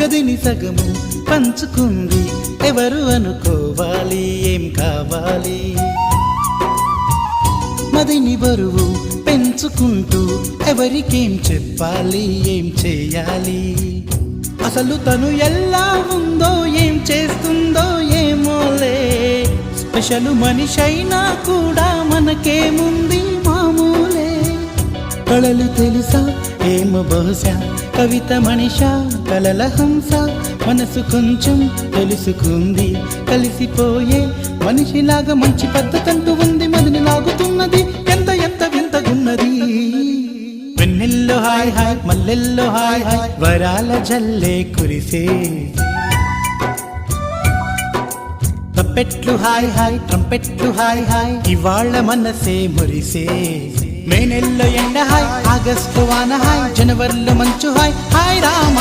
గదిని సగము పంచుకుంది ఎవరు అనుకోవాలి ఏం కావాలి. మదిని బరువు పెంచుకుంటూ ఎవరికేం చెప్పాలి ఏం చేయాలి. అసలు తను ఎలా ఉందో ఏం చేస్తుందో ఏమోలే. స్పెషల్ మనిషైనా కూడా మనకేముంది మామూలే. కళలు తెలుసా ఏమో బహుశా కవిత మనిషా కలల హంస. మనసు కొంచెం తెలుసుకుంది కలిసిపోయే మనిషిలాగా మంచి పద్ధతంటూ ఉంది. మదిని లాగుతున్నది ఎంత ఎంత వింతగున్నది. వెన్నెల్లో హాయ్ హాయ్ మల్లెల్లో హాయ్ హాయ్ వరాల జల్లే కురిసే. తప్పెట్లు హాయ్ హాయ్ ట్రంపెట్లు హాయ్ హాయ్ ఇవాళ మనసే మురిసే. మే నెల్లో ఎండ హాయ్ ఆగస్టు వాన హాయ్ జనవరిలో మంచు హాయ్ హాయ్ రామ.